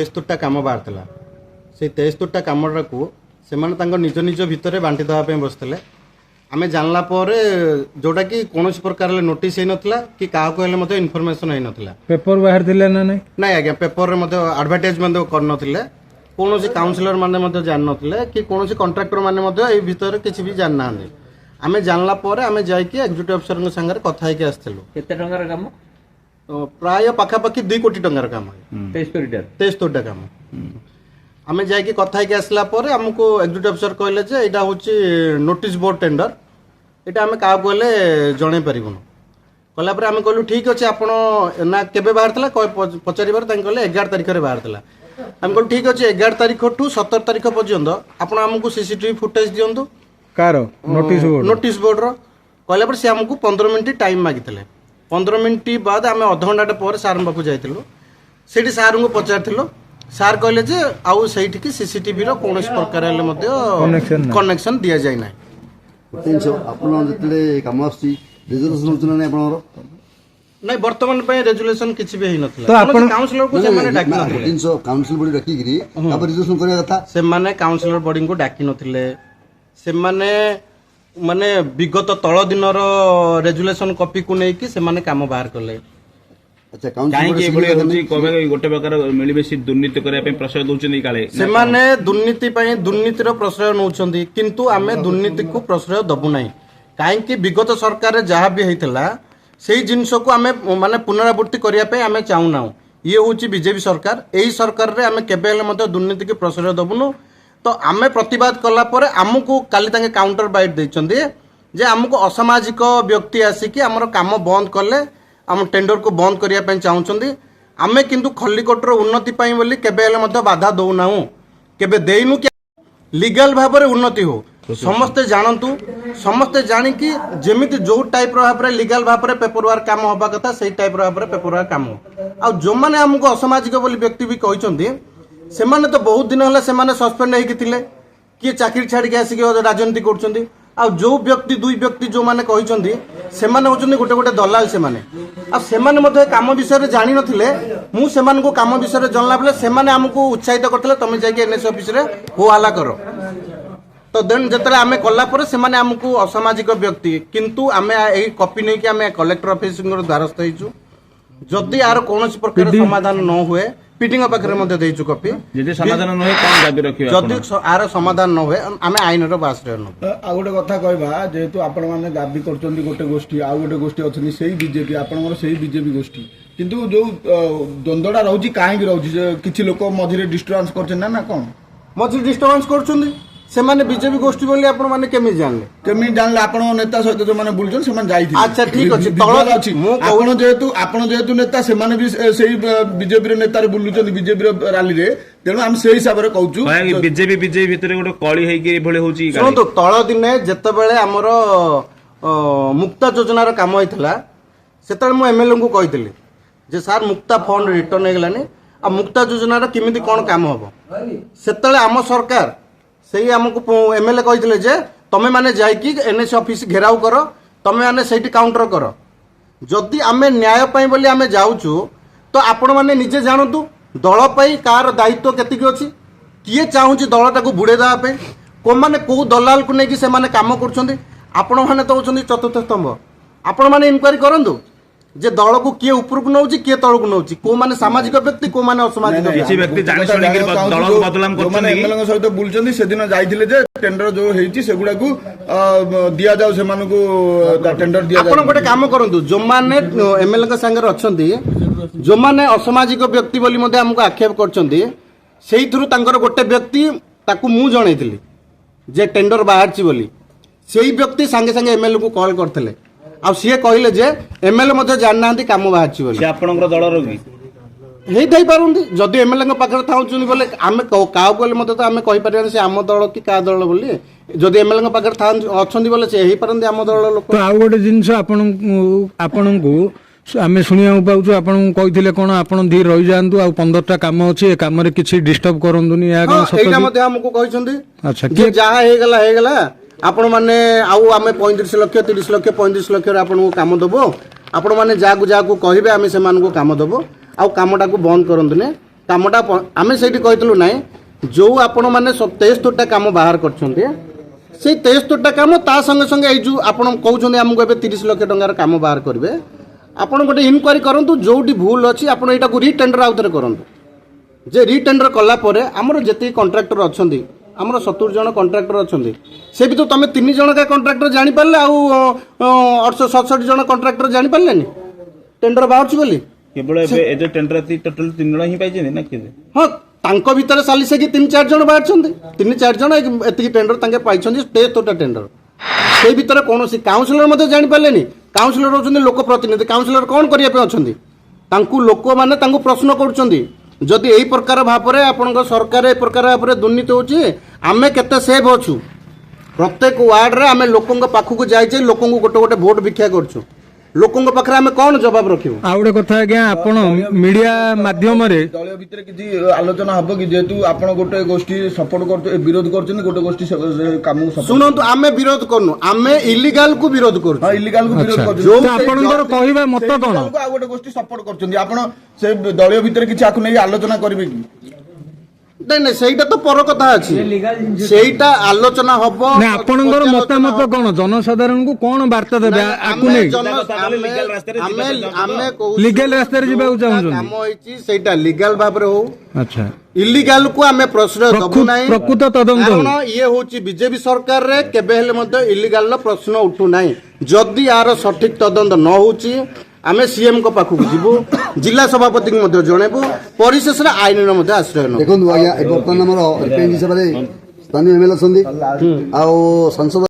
23टा काम बाहर से 23टा कमटा को से निज निज भितर बांटी देवाई बसते आम जानला जोटा कि कौन प्रकार नोटिस हो नाला कि क्या इनफर्मेशन हो नाला पेपर बाहर थिले ना नहीं नहीं आज्ञा पेपर आडभर्टाइज कर कौन काउनसिलर माने जान नथिले कि कौन कंट्राक्टर माने भितर किसी भी जान ना आम जानला आम जाकि एक्जिक्यूटिव अफिसर संगे कथा होगी आसलु केते टंकार काम प्राय पाखापाखि 2 कोटी टंकार काम 23टा काम आम जाकि कथा होगी आसला आमको एक्जिक्यूटिव अफिसर कहले जे एटा होची नोटिस बोर्ड टेंडर एटा आम क्या कहले जन पारूँ कला आम कहलु ठीक अच्छे आप केबे बाहर पचार कहले 11 तारिख में बाहर आम कहलु ठीक अच्छे 11 तारिख ठू 17 तारिख पर्यंत आप आमको सीसीटीवी फुटेज दिंतु कार नोटिस बोर्ड कहला सी आमको 15 मिनट टाइम मागिते 15 मिनट बाद आम अध घंटा पर सार पाखु जाइलु से सार को पचार सार कहले जे आउ से सीसीटीवी कौन प्रकार कनेक्शन दि जाए ना नहीं बर्तमान रेजुलेशन किसी भी नथिला काउंसिलर को सेमाने डाकी नथिले काउंसिल बॉडी डाकी गिरी तापर रेजुलेशन करिया कथा सेमाने काउंसिलर बॉडी को डाकी नथिले सेमाने माने विगत तळ दिनर रेजुलेशन कॉपी को नै कि सेमाने काम बाहर करले अच्छा काउंसिल काहे बळे होची कोबे गोटे प्रकार मिलिबेसी दुर्नीति करिया पे प्रश्रय दोचनी काले सेमाने दुर्नीति पई दुर्नीतिर प्रश्रय नउछंदी किंतु आमे दुर्नीति को प्रश्रय दबु नै काहे कि विगत सरकार जहाँ भी होता से जिनस को आम माने पुनरावृत्ति करने आम चाहूना ये हूँ बीजेपी सरकार यही सरकार रे आम केबे दुर्नीति की प्रश्रय दबुनु तो आम प्रतिवाद कलापर आमको काली काउंटर बाइट देते जे आमको असामाजिक व्यक्ति आसिकी आमर काम बंद कले आम टेंडर को बंद करने चाहते आम किंतु खल्लिकोटर उन्नति बोली केबे बाधा दौना केबे देनु कि लीगल भाव में उन्नति हो समस्ते जानतु समस्ते जानिकी जेमिति जो टाइप भाव में लीगल भाव में पेपर वर्क काम हवा कथा से टाइप भाव में पेपर वर्क काम हो जो मैंने आमको असामाजिक बोली व्यक्ति भी कहते से माने तो बहुत दिन है से सस्पेंड होते किए चाकरी छाड़ी आसिक राजनीति कर जो व्यक्ति दुई व्यक्ति जो मैंने कहते से होते गोटे गोटे दलाल से काम विषय जानी नथिले मु सेमान को काम विषय जानला बेले से आमको उत्साहित करते तुम जाके एनएससी ऑफिस रे हो हल्ला कर तो देन जिते आम कलापर से आमको असामाजिक व्यक्ति किंतु आम यही कॉपी नहीं कि आम कलेक्टर ऑफिस द्वारस्थ होइछु जदि यार कौन प्रकार समाधान न हुए पीटिंग पाखे देचु कॉपी जदि समाधान न होय कोन दाबी रखियो जदि आर समाधान न हुए आम आईन रो बासरे न आ गोटे कथा कहबा जेहेतु आपण माने दाबी करचंदी गोटे गोष्ठी आ गोटे गोष्ठी अछनी सेही बीजेपी आपनकर सेही बीजेपी गोष्ठी किंतु जो द्वंद्वटा रहउची काहे कि रहउची किछि लोक मझिरे डिस्टर्बेंस करछन ना कोन मझिरे डिस्टर्बेंस करछुंदी से माने बीजेपी गोष्ठी बोली आपण माने केमि जानले आपण नेता सहित जो माने बुलछन से माने जाई थी अच्छा ठीक अछि तळ अछि आपण जेहेतु नेता से माने भी सेही बीजेपी रे नेता रे बुलुछन बीजेपी रे रैली रे तेनु हम सेही हिसाब रे कहउछु बीजेपी भितर गोटे कळी हेकी भले होची सुनतो तळ दिने जत्ते बेले हमर मुक्ता योजना रो काम होइतला सेतले मु एमएलए को कहितली जे सर मुक्ता फंड रिटर्न हे गलानी आ मुक्ता योजना रो किमिति कोन काम हबो सेतले हम सरकार से आमको एमएलए कहते जे तुम मैंने जाकि एनएससी ऑफिस घेराव कर तुम मैंने से काउंटर कर जदि आम न्याय बोली आम जाऊँ तो आपण मैंने निजे जानतु दल कार दायित्व केतिक अच्छी किए चाहूँ दलटा को बुड़े देवाई को मैंने कौ दलाल को लेकिन से कम कर तो होती चतुर्थ स्तंभ आपण मैंने इनक्वारी करूँ जे दल को किए ऊपर को नौची किए तल को नौची को माने सामाजिक व्यक्ति को माने असामाजिक किसी व्यक्ति जानि सुनि के दल को बदलाम करछन एमएलए सहित बुलचंदी से दिन जाइथिले जे टेंडर जो हेची सेगुडा को दिया जाऊ से मानु को टेंडर दिया जाऊ आपण गोटे काम करंतु जो माने एमएलए के संगे अछंती जो माने असामाजिक व्यक्ति बोली मध्ये हमको आक्षेप करछंती सेही थ्रु तांकर गोटे व्यक्ति ताकू मु जणैथिली जे टेंडर बाहरची बोली सेही व्यक्ति संगे संगे एमएलए को कॉल करथिले आ सी कहले जे एमएलए मते जानना काम बाहर बोली से आपनकर दलर कि हे थई पारुंदी जदि एमएलए पाखे थाउचुनी बोले आम क्या बोले मत तो आम कहि पारे से आम दल कि का दल बोली जदि एमएलए पाखे अछंदी बोले से हे पारंदी आम दल लोक तो आउ गोटे जिंस आपन को आम शुणा पाऊँ आपन कहते कौन आप धीरे रही जातु आ 15टा काम अच्छे ए कम किसी डिस्टर्ब करंतुनी आमको कहते अच्छा जहाँ होगला आपण मैंने आउ आम 35 लाख 30 लाख 35 लाख आपको कम देवो आपण मैंने जहाँ को कहे आम से काम देवो आउ कमटा को बंद करंतुने କାମଟା ଆମେ ସେଇଠି କହିଥିଲୁ ନାହିଁ ଯେଉଁ ଆପଣମାନେ 73ଟା କାମ ବାହାର କରିଛନ୍ତି ସେଇ 73ଟା କାମ ତା ସଙ୍ଗେ ସଙ୍ଗେ ଏଇ ଯେଉଁ ଆପଣ କହୁଛନ୍ତି ଆମକୁ ଏବେ 30 ଲକ୍ଷ ଟଙ୍କାର କାମ ବାହାର କରିବେ ଆପଣ ଗୋଟେ ଇନକ୍ୱାରି କରନ୍ତୁ ଯେଉଁଠି ଭୁଲ ଅଛି ଆପଣ ଏଇଟାକୁ ରିଟେଣ୍ଡର ଆଉ ଥରେ କରନ୍ତୁ ଯେ ରିଟେଣ୍ଡର କଲା ପରେ ଆମର ଯେତିକି କଣ୍ଟ୍ରାକ୍ଟର ଅଛନ୍ତି ଆମର 70 ଜଣ କଣ୍ଟ୍ରାକ୍ଟର ଅଛନ୍ତି ସେ ଭିତରୁ ତମେ 3 ଜଣକା କଣ୍ଟ୍ରାକ୍ଟର ଜାଣିପାରିଲେ ଆଉ 867 ଜଣ କଣ୍ଟ୍ରାକ୍ଟର ଜାଣିପାରିଲେନି ଟେଣ୍ଡର ବାହାରୁଛି ବୋଲି କେବଳ ଏବେ ଏ ଯୋଉ ଟେଣ୍ଡର ଟୋଟାଲ 3 ଜଣ ହିଁ ପାଇଛନ୍ତି ନା କିଏ ହଁ ତାଙ୍କ ଭିତରେ ସାଲିସେକି 3-4 ଜଣ ବାହାରିଛନ୍ତି 3-4 ଜଣ ଏତିକି ଟେଣ୍ଡର ତାଙ୍କେ ପାଇଛନ୍ତି 73ଟା ଟେଣ୍ଡର ସେଇ ଭିତରେ କୌଣସି କାଉନସିଲର ମଧ୍ୟ ଜାଣିପାରିଲେନି କାଉନସିଲର ହେଉଛନ୍ତି ଲୋକ ପ୍ରତିନିଧି କାଉନସିଲର କ'ଣ କରିବା ପାଇଁ ଅଛନ୍ତି ତାଙ୍କୁ ଲୋକମାନେ ତାଙ୍କୁ ପ୍ରଶ୍ନ କରୁଛନ୍ତି ଯଦି ଏଇ ପ୍ରକାର ଭାବରେ ଆପଣଙ୍କ ସରକାର ଏ ପ୍ରକାର ଭାବରେ ଦୁର୍ନୀତି ହେଉଛି ଆମେ କେତେ ସେଭ୍ ଅଛୁ ପ୍ରତ୍ୟେକ ୱାର୍ଡରେ ଆମେ ଲୋକଙ୍କ ପାଖକୁ ଯାଇଛେ ଲୋକଙ୍କୁ ଗୋଟେ ଗୋଟେ ଭୋଟ ଭିକ୍ଷା କରୁଛୁ ଲୋକଙ୍କ ପାଖରେ ଆମେ କ'ଣ ଜବାବ ରଖିବୁ ଆଉ ଗୋଟେ କଥା ଆଜ୍ଞା ଆପଣ ମିଡିଆ ମାଧ୍ୟମରେ ଦଳୀୟ ଭିତରେ କିଛି ଆଲୋଚନା ହବ କି ଯେହେତୁ ଆପଣ ଗୋଟେ ଗୋଷ୍ଠୀ ସପୋର୍ଟ କରୁଛନ୍ତି ବିରୋଧ କରୁଛନ୍ତି ଗୋଟେ ଗୋଷ୍ଠୀ ସେ କାମକୁ support ଶୁଣନ୍ତୁ ଆମେ ବିରୋଧ କରୁନୁ ଆମେ ଇଲିଗାଲକୁ ବିରୋଧ କରୁଛୁ ହଁ ଇଲିଗାଲ କୁ ବିରୋଧ ଆଚ୍ଛା। କରୁଛନ୍ତି ତ ଆପଣଙ୍କର କହିବା ମତ ସେଇ କଣ? illegal କୁ ଆଉ ଗୋଟେ ଗୋଷ୍ଠୀ ସପୋର୍ଟ କରୁଛନ୍ତି ଆପଣ ସେ ଦଳୀୟ ଭିତରେ କିଛି ଆକୁ ନେଇ ଆଲୋଚନା କରିବେ କି ନାଇଁ ନାଇଁ ସେଇଟା ତ ପର କଥା ଅଛି ସେଇଟା ଆଲୋଚନା ହବ ନା ଆପଣଙ୍କର ମତାମତ କଣ ଜନସାଧାରଣଙ୍କୁ କଣ ବାର୍ତ୍ତା ଦେବେ ଆକୁ ନେଇ ଲିଗାଲ ରାସ୍ତାରେ ଯିବାକୁ ଚାହୁଁଛନ୍ତି କାମ ହେଇଛି ସେଇଟା ଲିଗାଲ ଭାବରେ ହଉ ଆଚ୍ଛା ଇଲିଗାଲ କୁ ଆମେ ପ୍ରଶ୍ରୟ ଦବୁ ନାହିଁ ପ୍ରକୃତ ତଦନ୍ତ କାରଣ ଇଏ ହଉଛି ବିଜେପି ସରକାରରେ କେବେ ହେଲେ ମଧ୍ୟ ଇଲିଗାଲ ର ପ୍ରଶ୍ନ ଉଠୁନାହିଁ ଯଦି ୟାର ସଠିକ ତଦନ୍ତ ନ ହଉଛି ଆମେ ସିଏମ ଙ୍କ ପାଖକୁ ଯିବୁ ଜିଲ୍ଲା ସଭାପତିଙ୍କୁ ମଧ୍ୟ ଜଣେଇବୁ ପରିଶେଷରେ ଆଇନର ମଧ୍ୟ ଆଶ୍ରୟ ନେବୁ ଦେଖନ୍ତୁ ଆଜ୍ଞା ବର୍ତ୍ତମାନ ଆମର ରିପ୍ରେଜେଣ୍ଟ ହିସାବରେ ସ୍ଥାନୀୟ ଏମଏଲଏ ଅଛନ୍ତି ଆଉ ସାଂସଦ